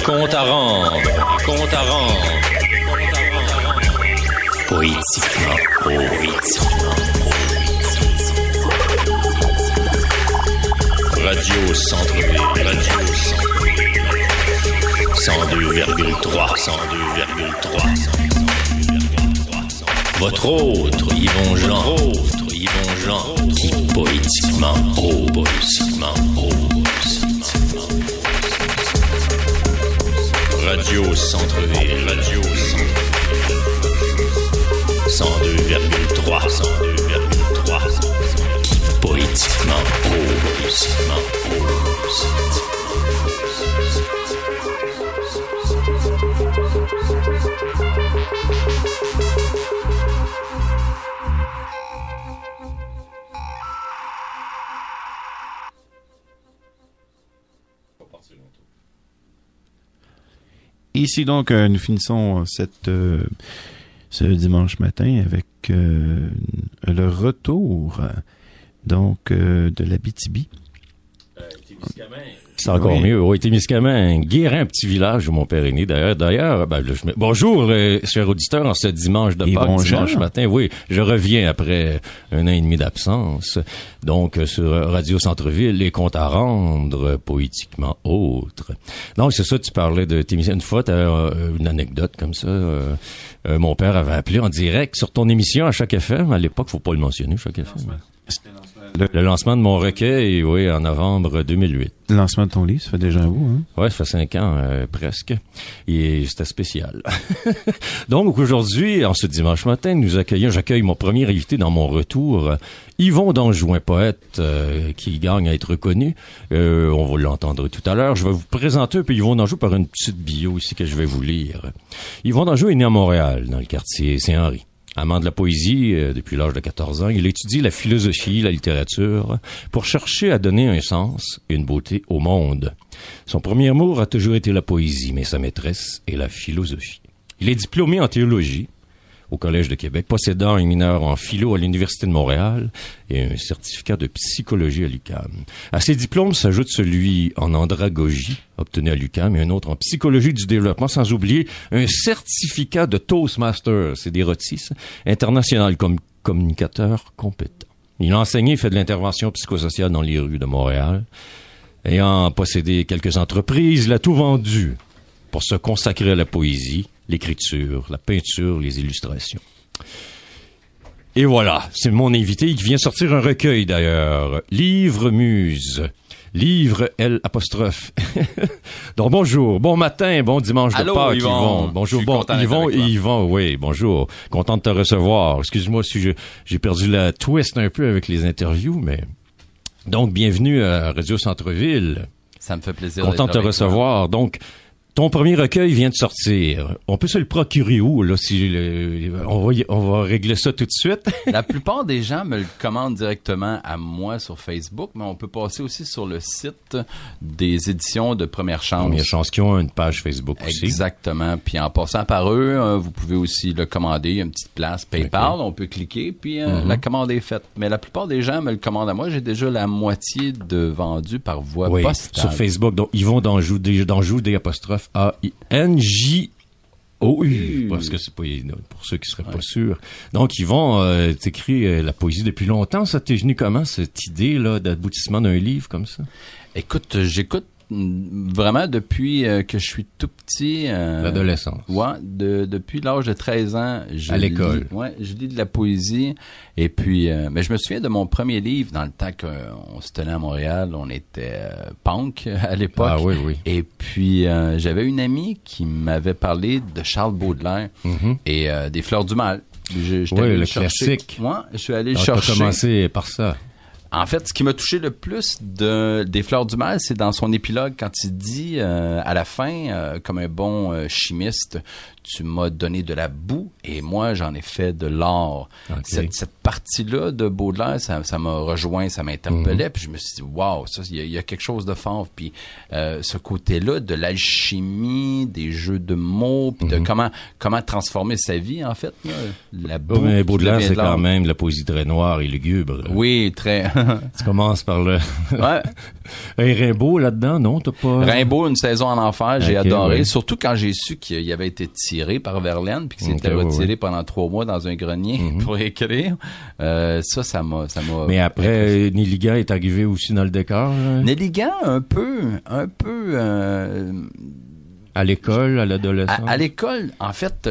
Compte à rendre. Poétiquement. Radio Centre-Ville. 102,3. Votre autre Yvon Jean. Qui poétiquement Radio Centre-Ville. 102,3. Qui poétiquement Ici donc, nous finissons ce dimanche matin avec le retour de l'Abitibi. C'est encore mieux. Oui, Témiscamingue, Guérin, un petit village où mon père est né. D'ailleurs, bonjour, chers auditeurs, en ce dimanche de Pâques, dimanche matin. Oui, je reviens après 1 an et demi d'absence. Donc, sur Radio Centre-Ville, les comptes à rendre, poétiquement autres. Donc, c'est ça, tu parlais de Témiscamingue. Une fois, t'as une anecdote comme ça. Mon père avait appelé en direct sur ton émission à Choc FM. À l'époque, faut pas le mentionner, Choc FM. Le lancement de mon recueil, oui, en novembre 2008. Le lancement de ton livre, ça fait déjà un bout, hein? Ouais, ça fait 5 ans, presque. Et c'était spécial. Donc, aujourd'hui, en ce dimanche matin, j'accueille mon premier invité dans mon retour, Yvon d'Anjou, un poète qui gagne à être reconnu. On va l'entendre tout à l'heure. Je vais vous présenter un peu Yvon d'Anjou par une petite bio ici que je vais vous lire. Yvon d'Anjou est né à Montréal, dans le quartier Saint-Henri. Amant de la poésie depuis l'âge de 14 ans, il étudie la philosophie, la littérature, pour chercher à donner un sens et une beauté au monde. Son premier amour a toujours été la poésie, mais sa maîtresse est la philosophie. Il est diplômé en théologie au Collège de Québec, possédant un mineur en philo à l'Université de Montréal et un certificat de psychologie à l'UQAM. À ces diplômes s'ajoute celui en andragogie, obtenu à l'UQAM, et un autre en psychologie du développement, sans oublier un certificat de Toastmaster, c'est des rôtis, international comme communicateur compétent. Il a enseigné et fait de l'intervention psychosociale dans les rues de Montréal. Ayant possédé quelques entreprises, il a tout vendu pour se consacrer à la poésie, l'écriture, la peinture, les illustrations. Et voilà, c'est mon invité qui vient sortir un recueil d'ailleurs. Livre Muse. Livre L'. Donc bonjour, bon matin, bon dimanche de Pâques, Yvon. Bonjour, bon Yvon, oui, bonjour. Content de te recevoir. Excuse-moi si j'ai perdu la twist un peu avec les interviews, mais... Donc, bienvenue à Radio Centre-Ville. Ça me fait plaisir. Content de te recevoir. Donc, ton premier recueil vient de sortir. On peut se le procurer où, là, on va régler ça tout de suite? La plupart des gens me le commandent directement à moi sur Facebook, mais on peut passer aussi sur le site des éditions de Première Chance. Première Chance qui ont une page Facebook aussi. Exactement. Puis en passant par eux, vous pouvez aussi le commander. Il y a une petite place PayPal, on peut cliquer, puis la commande est faite. Mais la plupart des gens me le commandent à moi. J'ai déjà la moitié de vendu par voie postale. Sur Facebook. Donc, Yvon d'Anjou, des apostrophes A-N-J-O-U, parce que c'est pas pour ceux qui seraient pas sûrs. Donc, Yvon, t'écris la poésie depuis longtemps. Ça t'est venu comment, cette idée-là d'aboutissement d'un livre comme ça? Écoute, j'écoute vraiment depuis que je suis tout petit. L'adolescence. Ouais, depuis l'âge de 13 ans. À l'école. Je lis de la poésie. Et puis, mais je me souviens de mon premier livre dans le temps qu'on se tenait à Montréal. On était punk à l'époque. Ah oui, oui. Et puis, j'avais une amie qui m'avait parlé de Charles Baudelaire et des Fleurs du Mal. Oui, le classique. Moi, je suis allé le chercher. Tu as commencé par ça. En fait, ce qui m'a touché le plus des Fleurs du Mal, c'est dans son épilogue quand il dit à la fin, comme un bon chimiste, tu m'as donné de la boue et moi j'en ai fait de l'or. Okay. Cette partie-là de Baudelaire, ça m'a rejoint, ça m'interpellait, puis je me suis dit waouh, ça il y a quelque chose de fort. Puis ce côté-là de l'alchimie, des jeux de mots, puis de comment transformer sa vie en fait. Là, la boue. Mais Baudelaire, c'est quand même la poésie très noire et lugubre. Oui, très. Tu commences par le... Ouais. Un Rimbaud là-dedans, non? T'as pas... Rimbaud, Une saison en enfer, j'ai Ok, adoré. ouais. Surtout quand j'ai su qu'il avait été tiré par Verlaine puis qu'il s'était Ok, retiré ouais. pendant 3 mois dans un grenier pour écrire. Ça m'a... Mais après, Nelligan est arrivé aussi dans le décor. Là. Nelligan, un peu... À l'école, à l'adolescence. À l'école, en fait...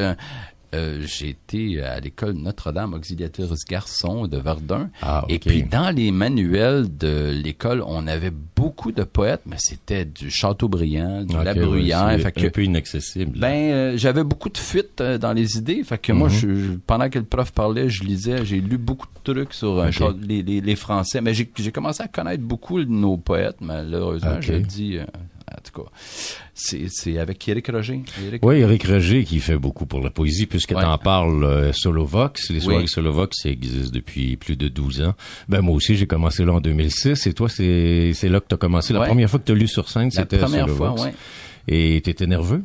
j'ai été à l'école Notre-Dame Auxiliatrice Garçon de Verdun. Ah, ok. Et puis, dans les manuels de l'école, on avait beaucoup de poètes, mais c'était du Chateaubriand, du Ok, La Bruyère. ouais, Fait c'est que, un peu inaccessible. j'avais beaucoup de fuites dans les idées. Fait que moi, pendant que le prof parlait, je lisais. J'ai lu beaucoup de trucs sur Ok. les Français. Mais j'ai commencé à connaître beaucoup nos poètes, malheureusement. Ok. Je le dis... en tout cas, c'est avec Éric Roger. Oui, Éric Roger qui fait beaucoup pour la poésie, puisque Ouais. t'en parles, Solovox. Les soirées Oui. Solovox, ça existe depuis plus de 12 ans. Ben, moi aussi, j'ai commencé là en 2006. Et toi, c'est là que t'as commencé. La Ouais. première fois que t'as lu sur scène, La c'était première fois, Solovox. ouais. Et t'étais nerveux?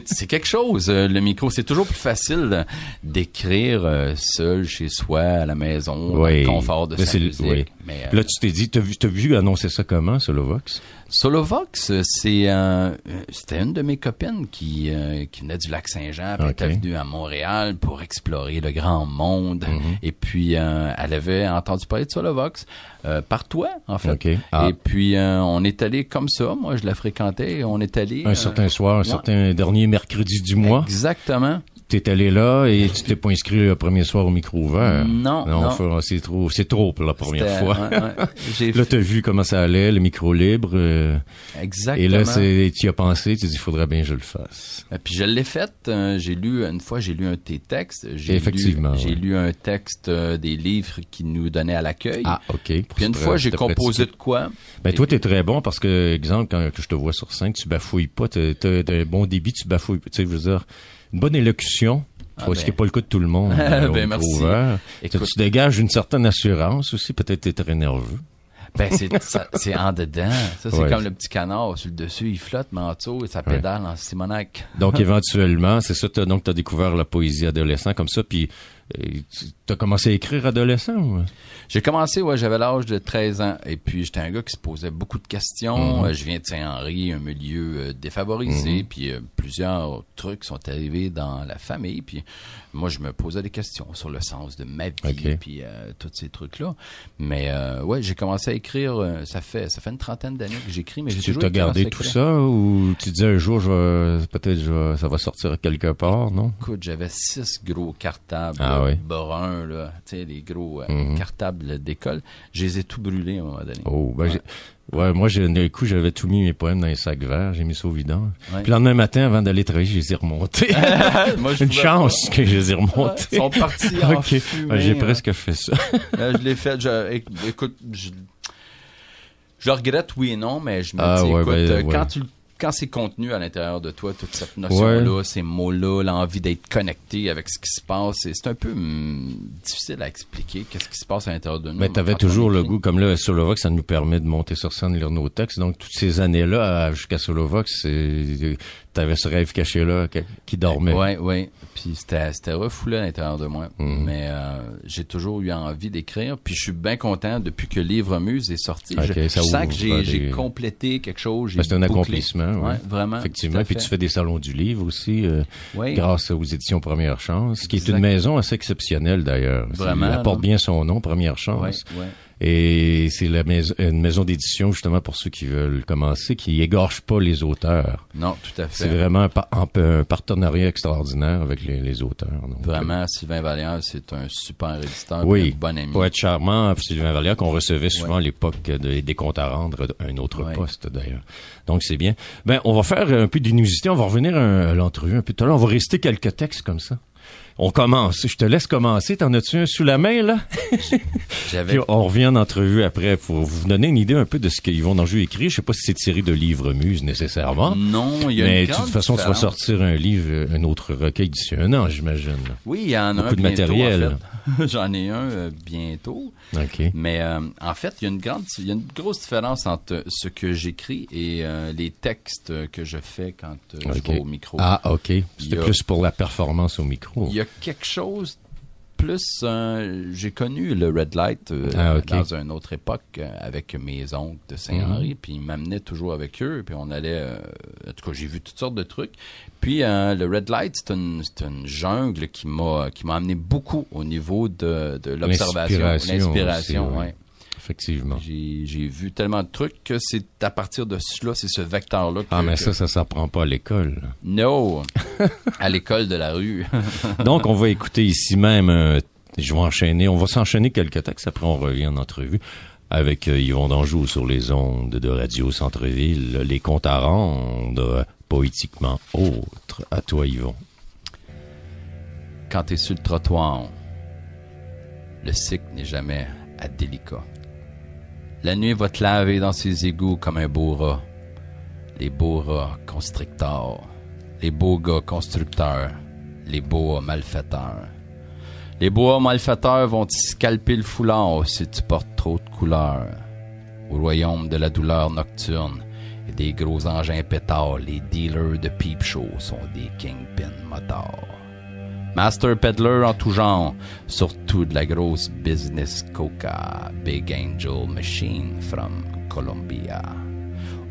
C'est quelque chose, le micro. C'est toujours plus facile d'écrire seul chez soi, à la maison, dans le confort de Mais sa musique. oui. Mais, Là, tu t'es dit, t'as vu annoncer ça comment, Solovox? Solovox, c'était une de mes copines qui venait du Lac-Saint-Jean, puis Ok. était venue à Montréal pour explorer le grand monde. Et puis, elle avait entendu parler de Solovox par toi, en fait. Ok. Ah. Et puis, on est allé comme ça. Moi, je la fréquentais. Et on est allé... Un certain soir, un ouais. certain dernier mercredi du mois. Exactement. T'es allé là et tu t'es pas inscrit le premier soir au micro ouvert. Non. C'est trop pour la première C'était- fois. ouais. J'ai Là, t'as vu comment ça allait, le micro libre. Exactement. Et là, tu y as pensé, tu dis, il faudrait bien que je le fasse. Puis je l'ai fait. Une fois, j'ai lu un de tes textes. Effectivement, J'ai ouais. lu un texte des livres qui nous donnaient à l'accueil. Ah, OK. Puis une fois, j'ai composé de quoi? Ben, toi, t'es très bon parce que, exemple, quand je te vois sur scène, tu bafouilles pas. T'as un bon débit, tu bafouilles pas. Tu sais, je veux dire, une bonne élocution. Ce qui n'est pas le cas de tout le monde. Au micro merci. ouvert. Écoute- Tu dégages une certaine assurance aussi. Peut-être t'es très nerveux. C'est en dedans. Ça, c'est Ouais. comme le petit canard sur le dessus. Il flotte, mais en dessous, et ça pédale en Simonac. Donc, éventuellement, c'est ça, t'as découvert la poésie adolescent comme ça, puis t'as commencé à écrire adolescent ou? J'ai commencé, j'avais l'âge de 13 ans. Et puis, j'étais un gars qui se posait beaucoup de questions. Je viens de Saint-Henri, un milieu défavorisé. Puis, plusieurs trucs sont arrivés dans la famille. Puis, moi, je me posais des questions sur le sens de ma vie. Ok. Puis, tous ces trucs-là. Mais, j'ai commencé à écrire. Ça fait une trentaine d'années que j'écris. Mais j'ai Tu toujours t'as été gardé dans tout ce ça ou tu disais un jour, ça va sortir quelque part, non? Écoute, j'avais 6 gros cartables bruns, là, tu sais, les gros cartables d'école. Je les ai tout brûlés à un moment donné. Oh, ben moi, d'un coup, j'avais tout mis mes poèmes dans les sacs verts, j'ai mis ça au vidange. Ouais. Puis le lendemain matin, avant d'aller travailler, je les ai remontés. Moi, je Une pouvais chance que je les ai remontés. Ils sont partis en Ok. fumée, J'ai hein. presque fait ça. Je l'ai fait. Écoute, je le regrette, oui et non, mais je me Ah, dis, ouais, écoute, ouais. quand c'est contenu à l'intérieur de toi, toute cette notion-là, ces mots-là, l'envie d'être connecté avec ce qui se passe, c'est un peu difficile à expliquer qu'est-ce qui se passe à l'intérieur de nous. Mais t'avais quand toujours on le écrit. goût, comme là, Solovox, ça nous permet de monter sur scène, lire nos textes. Donc, toutes ces années-là, jusqu'à Solovox, t'avais ce rêve caché-là qui dormait. Oui. Puis c'était refoulé à l'intérieur de moi. Mais j'ai toujours eu envie d'écrire. Puis je suis bien content depuis que Livre Muse est sorti. Ok, je ça sens ouvre que j'ai des- complété quelque chose. Ben, c'est un bouclé. accomplissement. Ouais, vraiment. Effectivement. tout à Puis fait. tu fais des salons du livre aussi, Oui. grâce aux éditions Première Chance, qui est Exact. une maison assez exceptionnelle d'ailleurs. Vraiment, Elle porte là. bien son nom, Première Chance. Ouais. Et c'est une maison d'édition, justement, pour ceux qui veulent commencer, qui égorge pas les auteurs. Non, tout à fait. C'est vraiment un partenariat extraordinaire avec les auteurs. Donc, Vraiment, Sylvain Vallière, c'est un super éditeur, oui, un bon ami. poète charmant, Sylvain Vallière, qu'on recevait souvent à l'époque des comptes à rendre, un autre Ouais. poste d'ailleurs. Donc c'est bien. Ben, on va faire un peu d'inusité, on va revenir à l'entrevue un peu tout à l'heure, on va rester quelques textes comme ça. On commence. Je te laisse commencer. T'en as-tu un sous la main, là? J'avais Puis on revient en entrevue après pour vous donner une idée un peu de ce qu'Yvon Danjou écrit. Je sais pas si c'est tiré de livres Muse nécessairement. Non, il y a Mais une de grande toute façon, tu vas différence. sortir un livre, un autre recueil d'ici un an, j'imagine. Oui, il y en a Beaucoup un de bientôt, matériel. en fait. J'en ai un bientôt. OK. Mais en fait, il y a une grosse différence entre ce que j'écris et les textes que je fais quand je OK. vais au micro. Ah, OK. Il y C'était a- plus pour la performance au micro. Il y a quelque chose plus, j'ai connu le Red Light OK. dans une autre époque avec mes oncles de Saint-Henri, puis ils m'amenaient toujours avec eux, puis on allait, en tout cas, j'ai vu toutes sortes de trucs. Puis le Red Light, c'est une jungle qui m'a amené beaucoup au niveau de l'observation, l'inspiration, aussi, ouais. Effectivement. J'ai vu tellement de trucs que c'est à partir de cela, c'est ce vecteur-là que... Mais ça s'apprend pas à l'école. No! À l'école de la rue. Donc, on va écouter ici même, je vais enchaîner, on va s'enchaîner quelques textes, après on revient en entrevue avec Yvon Danjou sur les ondes de Radio Centre-Ville, les comptes à rendre, poétiquement autres. À toi, Yvon. Quand t'es sur le trottoir, le cycle n'est jamais délicat. La nuit va te laver dans ses égouts comme un beau rat. Les beaux rats constricteurs, les beaux gars constructeurs, les beaux malfaiteurs. Les beaux malfaiteurs vont te scalper le foulard si tu portes trop de couleurs. Au royaume de la douleur nocturne et des gros engins pétards, les dealers de peep show sont des kingpins motards. Master Peddler en tout genre, surtout de la grosse business coca, Big Angel Machine from Colombia.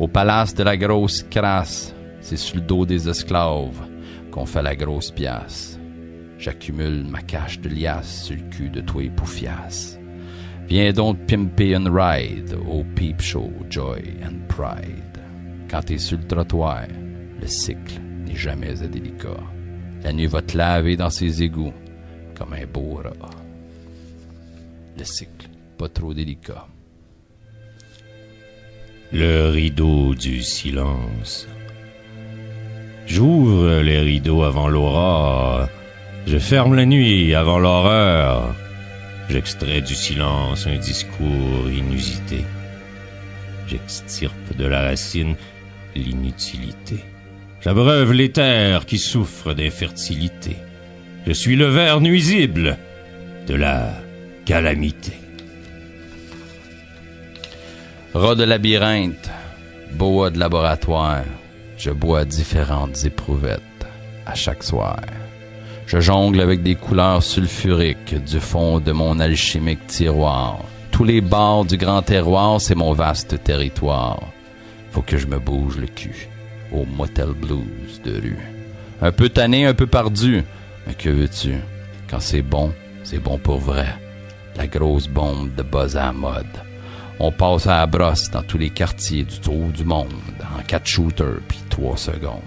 Au palace de la grosse crasse, c'est sur le dos des esclaves qu'on fait la grosse pièce. J'accumule ma cache de liasse sur le cul de toi et poufias. Viens donc pimper une ride au peep show Joy and Pride. Quand t'es sur le trottoir, le cycle n'est jamais délicat. La nuit va te laver dans ses égouts comme un beau rat. Le cycle, pas trop délicat. Le rideau du silence. J'ouvre les rideaux avant l'aurore. Je ferme la nuit avant l'horreur. J'extrais du silence un discours inusité. J'extirpe de la racine l'inutilité. J'abreuve les terres qui souffrent d'infertilité. Je suis le ver nuisible de la calamité. Rat de labyrinthe, boa de laboratoire, je bois différentes éprouvettes à chaque soir. Je jongle avec des couleurs sulfuriques du fond de mon alchimique tiroir. Tous les bords du grand terroir, c'est mon vaste territoire. Faut que je me bouge le cul au motel blues de rue. Un peu tanné, un peu perdu, mais que veux-tu? Quand c'est bon pour vrai. La grosse bombe de buzz à la mode. On passe à la brosse dans tous les quartiers du tour du monde, en 4 shooters puis 3 secondes.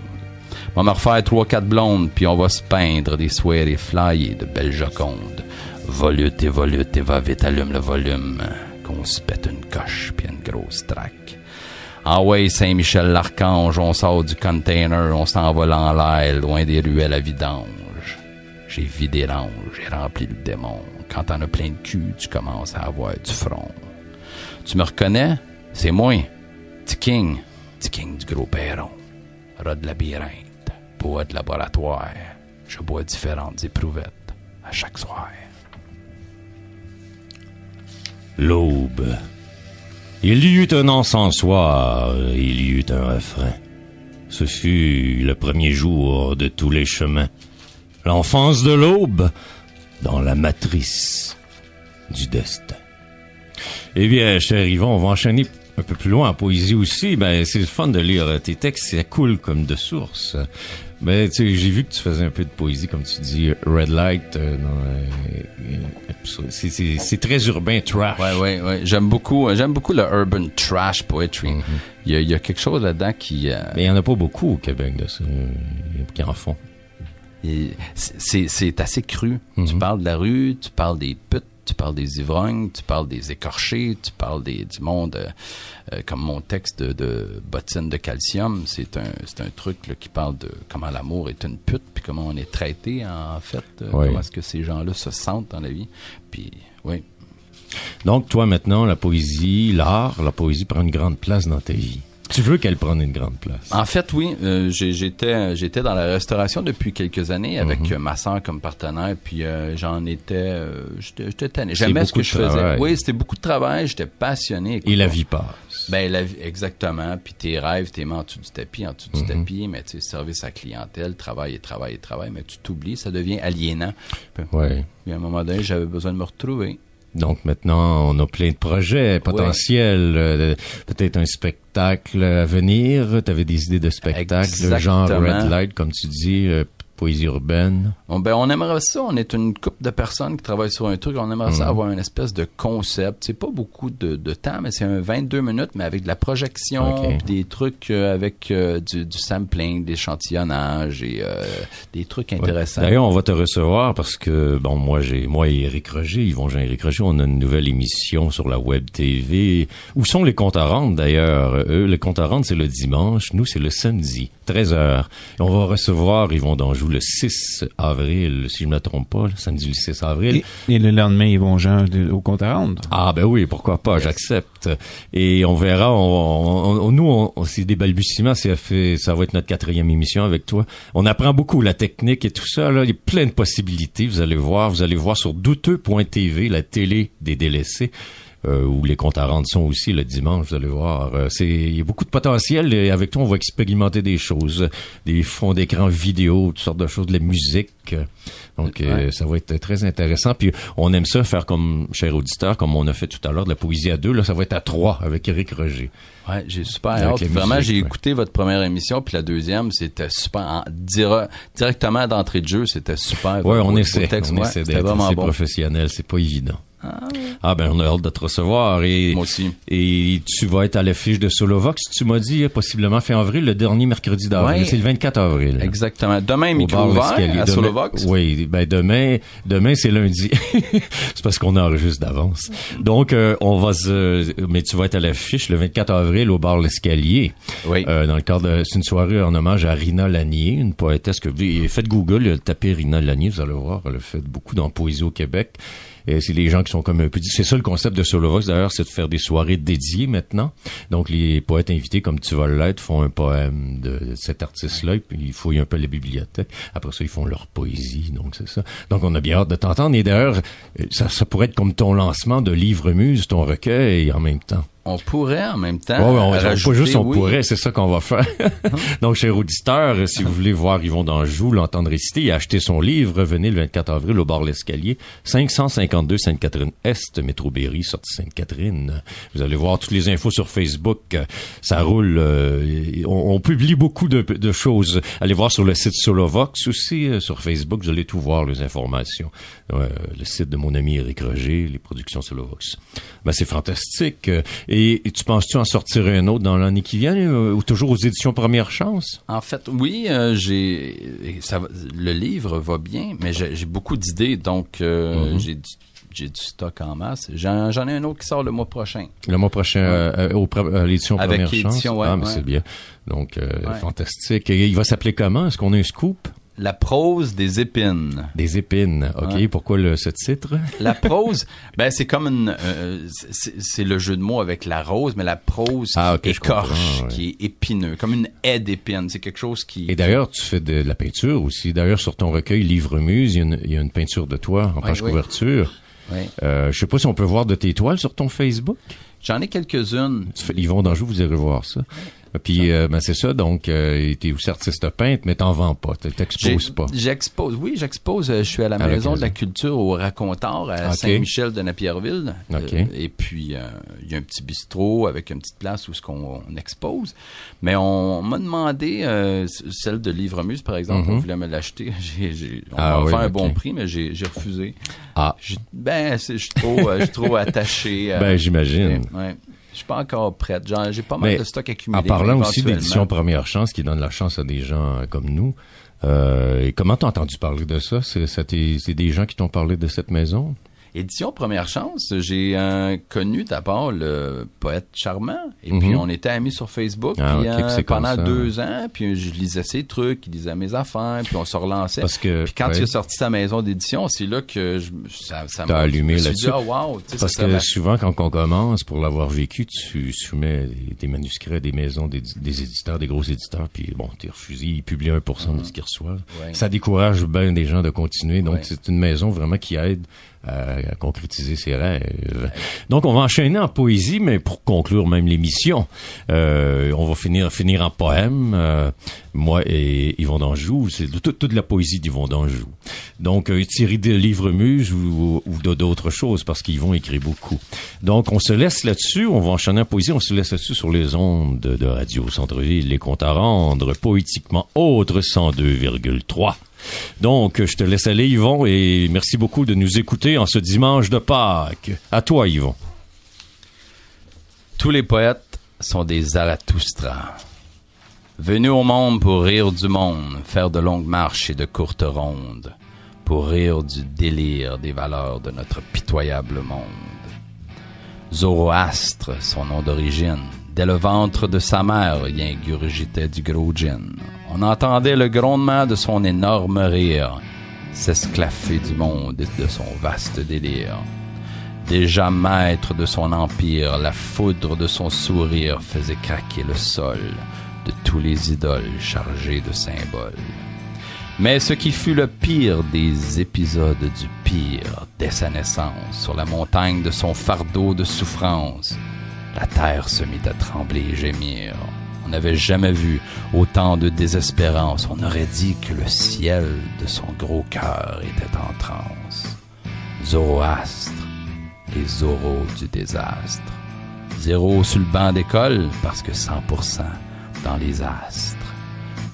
On va me refaire 3-4 blondes, puis on va se peindre des soirées flyées de belles jocondes. Volute et va vite, allume le volume, qu'on se pète une coche puis une grosse traque. Ah ouais, Saint-Michel-l'Archange, on sort du container, on s'envole en l'air, loin des ruelles à vidange. J'ai vidé l'ange, j'ai rempli le démon. Quand t'en as plein de cul, tu commences à avoir du front. Tu me reconnais? C'est moi, T-King du gros perron. Rat de labyrinthe, bois de laboratoire, je bois différentes éprouvettes à chaque soir. L'aube. Il y eut un encensoir, il y eut un refrain. Ce fut le premier jour de tous les chemins. L'enfance de l'aube dans la matrice du destin. Eh bien, cher Yvon, on va enchaîner un peu plus loin en poésie aussi. Ben, c'est le fun de lire tes textes, ça coule comme de source. Ben, tu sais, j'ai vu que tu faisais un peu de poésie, comme tu dis, Red Light. C'est très urbain, trash. Ouais. J'aime beaucoup le urban trash poetry. Mm-hmm. Il y a quelque chose là-dedans qui... Mais il y en a pas beaucoup au Québec de ça, qui en font. C'est assez cru. Mm-hmm. Tu parles de la rue, tu parles des putes, tu parles des ivrognes, tu parles des écorchés, tu parles du monde, comme mon texte de bottine de calcium, c'est un truc là, qui parle de comment l'amour est une pute, puis comment on est traité en fait, oui. Comment est-ce que ces gens-là se sentent dans la vie, puis oui. Donc toi maintenant, la poésie prend une grande place dans ta vie. Tu veux qu'elle prenne une grande place? En fait, oui. J'étais dans la restauration depuis quelques années avec ma sœur comme partenaire, puis j'étais tanné. J'aimais ce que je faisais. Oui, c'était beaucoup de travail. J'étais passionné. Écoute, et la vie passe. Ben, exactement. Puis tes rêves, t'es mis en dessous du tapis, mais tu sais, service à clientèle, travail, mais tu t'oublies, ça devient aliénant. Ouais. Puis à un moment donné, j'avais besoin de me retrouver. Donc maintenant, on a plein de projets potentiels, peut-être un spectacle à venir. Tu avais des idées de spectacle, genre Red Light, comme tu dis, poésie urbaine. Bon, ben, on aimerait ça. On est une couple de personnes qui travaillent sur un truc. On aimerait ça avoir une espèce de concept. C'est pas beaucoup de temps, mais c'est un 22 minutes, mais avec de la projection, pis des trucs avec du sampling, des échantillonnages et des trucs intéressants. D'ailleurs, on va te recevoir parce que, bon, moi et Éric Roger, Yvon-Jean-Éric Roger, on a une nouvelle émission sur la Web TV. Où sont les comptes à rendre, d'ailleurs? Eux, les comptes à rendre, c'est le dimanche. Nous, c'est le samedi, 13h. Et on va recevoir Yvon d'Anjou le 6 avril, si je ne me trompe pas, le samedi le 6 avril. Et le lendemain, Yvon-Jean au compte à rendre. Ah, ben oui, pourquoi pas, j'accepte. Et on verra, nous, c'est des balbutiements, ça va être notre 4e émission avec toi. On apprend beaucoup la technique et tout ça, là. Il y a plein de possibilités, vous allez voir sur douteux.tv, la télé des délaissés. Où les comptes à rendre sont aussi le dimanche, vous allez voir. Il y a beaucoup de potentiel et avec toi, on va expérimenter des choses, des fonds d'écran vidéo, toutes sortes de choses, de la musique. Donc, ça va être très intéressant. Puis, on aime ça faire comme, cher auditeur, comme on a fait tout à l'heure, de la poésie à 2. Là, ça va être à 3 avec Éric Roger. Ouais, j'ai super hâte. Vraiment, j'ai écouté votre première émission, puis la deuxième, c'était super. Directement d'entrée de jeu, c'était super. Ouais, on essaie d'être vraiment assez bon. Professionnel. C'est pas évident. Ben, on a hâte de te recevoir. Moi aussi. Et tu vas être à l'affiche de Solovox, tu m'as dit, possiblement fin avril, le dernier mercredi d'avril. Ouais. C'est le 24 avril. Exactement. Demain, micro ouvert à Solovox. Oui, ben demain, c'est lundi. C'est parce qu'on enregistre d'avance. Donc, mais tu vas être à l'affiche le 24 avril au bar L'Escalier. Oui. Dans le cadre c'est une soirée en hommage à Rina Lanier, une poétesse faites Google, tapez Rina Lanier, vous allez voir, elle a fait beaucoup dans Poésie au Québec. Et c'est les gens qui sont comme un peu... C'est ça le concept de Solovox, d'ailleurs, c'est de faire des soirées dédiées maintenant. Donc, les poètes invités, comme tu vas l'être, font un poème de cet artiste-là, et puis ils fouillent un peu les bibliothèques. Après ça, ils font leur poésie, donc c'est ça. Donc, on a bien hâte de t'entendre. Et d'ailleurs, ça pourrait être comme ton lancement de Livre-Muse, ton recueil, en même temps. On pourrait en même temps. Pourrait, c'est ça qu'on va faire. Donc, chers auditeurs, si vous voulez voir Yvon d'Anjou, l'entendre réciter et acheter son livre, venez le 24 avril au bar L'Escalier, 552 Sainte-Catherine-Est, métro Berry, sortie Sainte-Catherine. Vous allez voir toutes les infos sur Facebook. Ça roule. On publie beaucoup de choses. Allez voir sur le site Solovox aussi, sur Facebook, vous allez tout voir, les informations. Le site de mon ami Éric Roger, les productions Solovox. Ben, c'est fantastique. Et tu penses-tu en sortir un autre dans l'année qui vient ou toujours aux éditions Première Chance? En fait, oui, le livre va bien, mais j'ai beaucoup d'idées, donc j'ai du stock en masse. J'en ai un autre qui sort le mois prochain. Le mois prochain, à l'édition Première Chance? Édition, ouais. Ah, mais c'est bien. Donc, fantastique. Et il va s'appeler comment? Est-ce qu'on a un scoop? La prose des épines. Des épines, OK. Ouais. Pourquoi ce titre? La prose, ben c'est comme c'est le jeu de mots avec la rose, mais la prose qui écorche, qui est épineux, comme une haie d'épines. C'est quelque chose qui... Et d'ailleurs, tu fais de la peinture aussi. D'ailleurs, sur ton recueil Livre-Muse, il y a une peinture de toi en page couverture. Oui. Je sais pas si on peut voir de tes toiles sur ton Facebook. J'en ai quelques-unes. Yvon d'Anjou, vous irez voir ça. Puis, c'est ça, donc, t'es aussi artiste peintre, mais t'en vends pas, t'exposes pas. J'expose. Je suis à la Maison de la Culture au Racontard, à Saint-Michel de Napierville. Et puis, il y a un petit bistrot avec une petite place où on expose. Mais on m'a demandé, celle de Livre-Muse, par exemple, on voulait me l'acheter. On m'a offert un bon prix, mais j'ai refusé. Je suis trop attaché. J'imagine. Ouais. Je suis pas encore prête. J'ai pas mal de stock accumulé. En parlant aussi d'édition Première Chance, qui donne la chance à des gens comme nous, et comment t'as entendu parler de ça? C'est des gens qui t'ont parlé de cette maison? Édition Première Chance, j'ai connu d'abord le poète charmant, et puis on était amis sur Facebook pendant 2 ans, puis je lisais ses trucs, il lisait mes affaires, puis on se relançait. Puis quand il a sorti sa maison d'édition, c'est là que ça m'a allumé là-dessus. Parce que souvent, quand on commence, pour l'avoir vécu, tu soumets des manuscrits à des maisons des éditeurs, des gros éditeurs, puis bon, t'es refusé, ils publient 1% de ce qu'ils reçoivent. Ouais. Ça décourage bien des gens de continuer, donc c'est une maison vraiment qui aide à à concrétiser ses rêves. Donc, on va enchaîner en poésie, mais pour conclure même l'émission, on va finir en poème. Moi et Yvon d'Anjou, c'est toute la poésie d'Yvon d'Anjou. Donc, tiré des livres muses ou d'autres choses, parce qu'Yvon écrit beaucoup. Donc, on se laisse là-dessus, on va enchaîner en poésie, on se laisse là-dessus sur les ondes de Radio Centre-Ville, les comptes à rendre, poétiquement autres 102,3. Donc, je te laisse aller, Yvon, et merci beaucoup de nous écouter en ce dimanche de Pâques. À toi, Yvon. Tous les poètes sont des Zarathustra, venus au monde pour rire du monde, faire de longues marches et de courtes rondes, pour rire du délire des valeurs de notre pitoyable monde. Zoroastre, son nom d'origine, dès le ventre de sa mère, y ingurgitait du gros gin. On entendait le grondement de son énorme rire, s'esclaffer du monde et de son vaste délire. Déjà maître de son empire, la foudre de son sourire faisait craquer le sol de tous les idoles chargées de symboles. Mais ce qui fut le pire des épisodes du pire, dès sa naissance, sur la montagne de son fardeau de souffrance, la terre se mit à trembler et gémir. On n'avait jamais vu autant de désespérance. On aurait dit que le ciel de son gros cœur était en transe. Zoroastre, les Zoros du désastre. 0 sur le banc d'école parce que 100% dans les astres.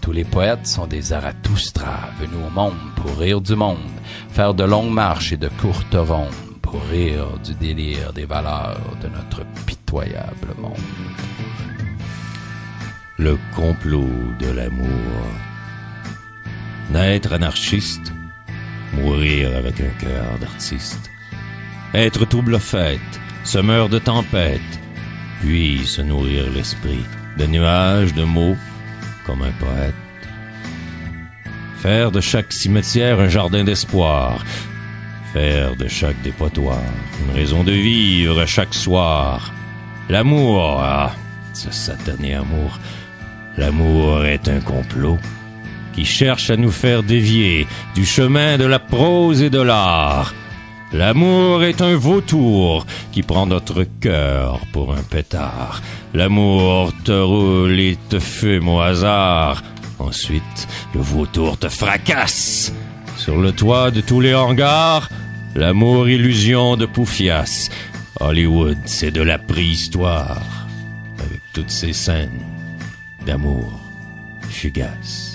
Tous les poètes sont des Zarathustra venus au monde pour rire du monde, faire de longues marches et de courtes rondes, pour rire du délire des valeurs de notre pitoyable monde. Le complot de l'amour. Naître anarchiste, mourir avec un cœur d'artiste. Être trouble-fête, semeur de tempête, puis se nourrir l'esprit de nuages, de mots, comme un poète. Faire de chaque cimetière un jardin d'espoir, faire de chaque dépotoir une raison de vivre chaque soir. L'amour, ah, ce satané amour, l'amour est un complot qui cherche à nous faire dévier du chemin de la prose et de l'art. L'amour est un vautour qui prend notre cœur pour un pétard. L'amour te roule et te fume au hasard. Ensuite, le vautour te fracasse. Sur le toit de tous les hangars, l'amour illusion de Poufias. Hollywood, c'est de la préhistoire, avec toutes ces scènes d'amour fugace.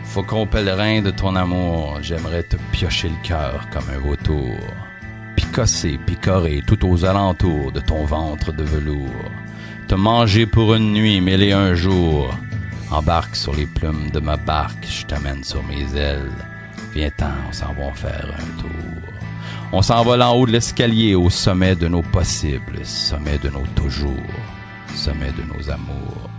Faucon pèlerin de ton amour, j'aimerais te piocher le cœur comme un vautour, picosser, picorer tout aux alentours de ton ventre de velours, te manger pour une nuit, mêler un jour. Embarque sur les plumes de ma barque, je t'amène sur mes ailes. Viens-t'en, on s'en va faire un tour. On s'envole en haut de l'escalier, au sommet de nos possibles, sommet de nos toujours, sommet de nos amours.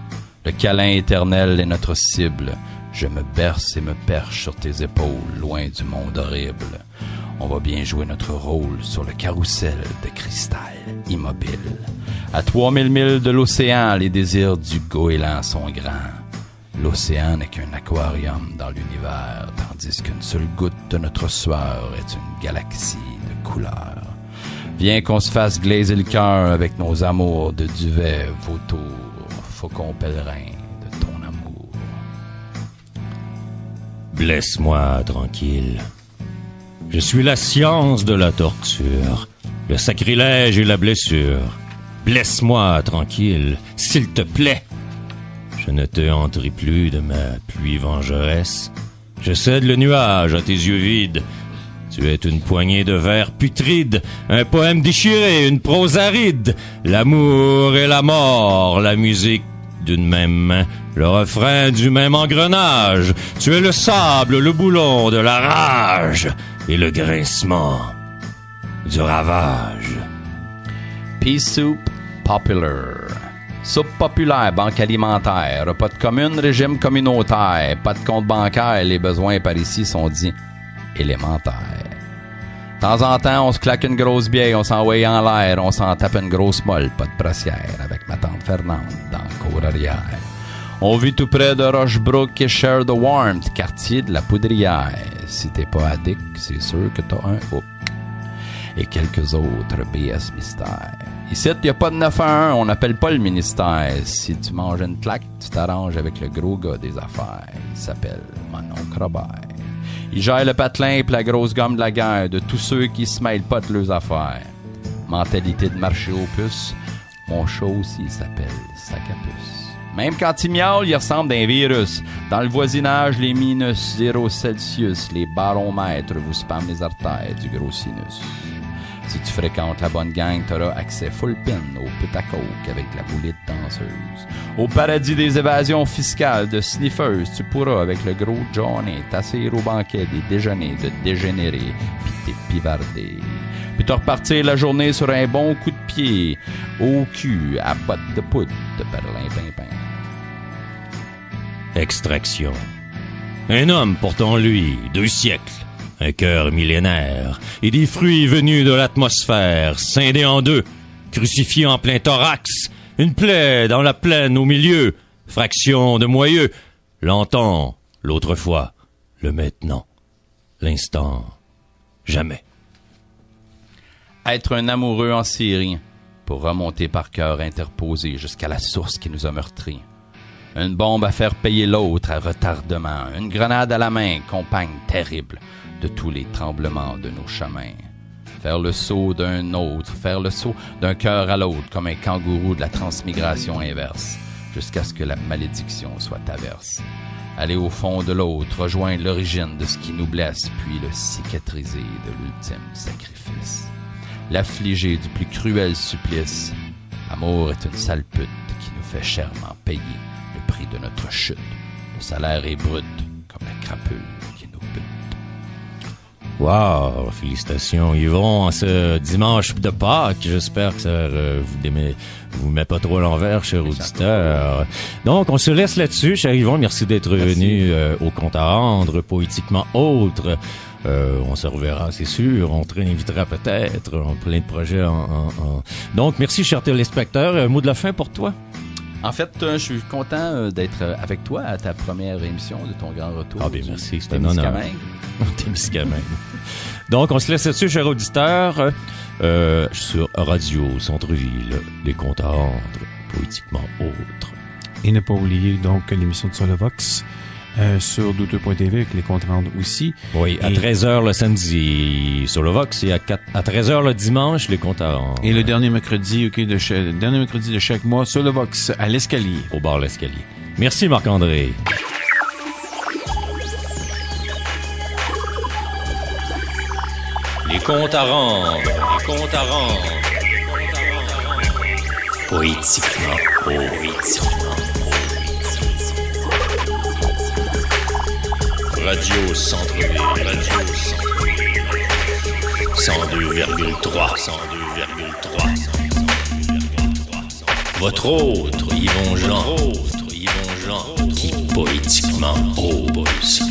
Le câlin éternel est notre cible. Je me berce et me perche sur tes épaules, loin du monde horrible. On va bien jouer notre rôle sur le carrousel de cristal immobile. À 3000 milles de l'océan, les désirs du goéland sont grands. L'océan n'est qu'un aquarium dans l'univers, tandis qu'une seule goutte de notre sueur est une galaxie de couleurs. Viens qu'on se fasse glazer le cœur avec nos amours de duvet, vautour, faucon pèlerin de ton amour. Blesse-moi tranquille. Je suis la science de la torture, le sacrilège et la blessure. Blesse-moi tranquille, s'il te plaît. Je ne te hanterai plus de ma pluie vengeresse. Je cède le nuage à tes yeux vides. Tu es une poignée de vers putrides, un poème déchiré, une prose aride. L'amour et la mort, la musique d'une même main, le refrain du même engrenage. Tu es le sable, le boulon de la rage et le grincement du ravage. Pea soup popular. Soupe populaire, banque alimentaire, repas de commune, régime communautaire, pas de compte bancaire, les besoins par ici sont dits élémentaires. De temps en temps, on se claque une grosse bière, on s'envoie en l'air, on s'en tape une grosse molle, pas de brassière, avec ma tante Fernande dans le cour arrière. On vit tout près de Rochebrook et Share the Warmth, quartier de la Poudrière. Si t'es pas addict, c'est sûr que t'as un hook. et quelques autres BS mystères. Ici, il n'y a pas de 911, on n'appelle pas le ministère. Si tu manges une claque, tu t'arranges avec le gros gars des affaires. Il s'appelle mon oncle Robert. Il gère le patelin et la grosse gomme de la guerre de tous ceux qui se mêlent pas de leurs affaires. Mentalité de marché aux puces, mon chat aussi s'appelle sac à puce. Même quand il miaule, il ressemble à un virus. Dans le voisinage, les minus 0 Celsius, les baromètres vous spamment les artères du gros sinus. Si tu fréquentes la bonne gang, t'auras accès full pin au put à coke avec la boulette danseuse. Au paradis des évasions fiscales de sniffeuses, tu pourras avec le gros Johnny t'asseoir au banquet des déjeuners de dégénérés pis t'es pivardé. Puis te repartir la journée sur un bon coup de pied au cul à botte de poudre de perlimpinpin. Extraction. Un homme porte en lui 2 siècles, un cœur millénaire et des fruits venus de l'atmosphère, scindés en 2, crucifiés en plein thorax, une plaie dans la plaine au milieu, fraction de moyeu, l'antan, l'autrefois, le maintenant, l'instant, jamais. Être un amoureux en Syrie pour remonter par cœur interposé jusqu'à la source qui nous a meurtris. Une bombe à faire payer l'autre à retardement, une grenade à la main, compagne terrible de tous les tremblements de nos chemins. Faire le saut d'un autre, faire le saut d'un cœur à l'autre comme un kangourou de la transmigration inverse, jusqu'à ce que la malédiction soit averse. Aller au fond de l'autre, rejoindre l'origine de ce qui nous blesse, puis le cicatriser de l'ultime sacrifice. L'affliger du plus cruel supplice. L'amour est une sale pute qui nous fait chèrement payer le prix de notre chute. Le salaire est brut comme la crapule qui nous bute. Wow, félicitations Yvon, en ce dimanche de Pâques. J'espère que ça vous met pas trop à l'envers, cher auditeur. Donc, on se laisse là-dessus, cher Yvon. Merci d'être venu au compte à rendre, poétiquement autre. On se reverra, c'est sûr. On te réinvitera peut-être. On a plein de projets. Donc, merci, cher téléspectateur. Un mot de la fin pour toi? En fait, je suis content d'être avec toi à ta première émission de ton grand retour. Ah bien, merci. C'est un honneur. Témiscamingue. Donc, on se laisse là-dessus, cher auditeur, sur Radio Centre-Ville, les comptes à rendre, poétiquement autres. Et ne pas oublier donc l'émission de Solovox sur douteux.tv avec les comptes rendus aussi. Oui, à 13h le samedi sur le Vox et à 13h le dimanche les comptes à rendre. Et le dernier mercredi, dernier mercredi de chaque mois sur le Vox à l'Escalier. Au bar l'Escalier. Merci Marc-André. Les comptes à rendre. Les comptes à rendre. Poétiquement. Radio Centre-Ville. 102,3. Votre autre Yvon Jean. Qui poétiquement ose.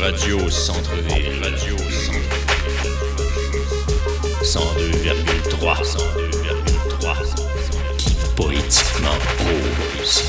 Radio Centre-Ville. 102,3. Qui poétiquement ose.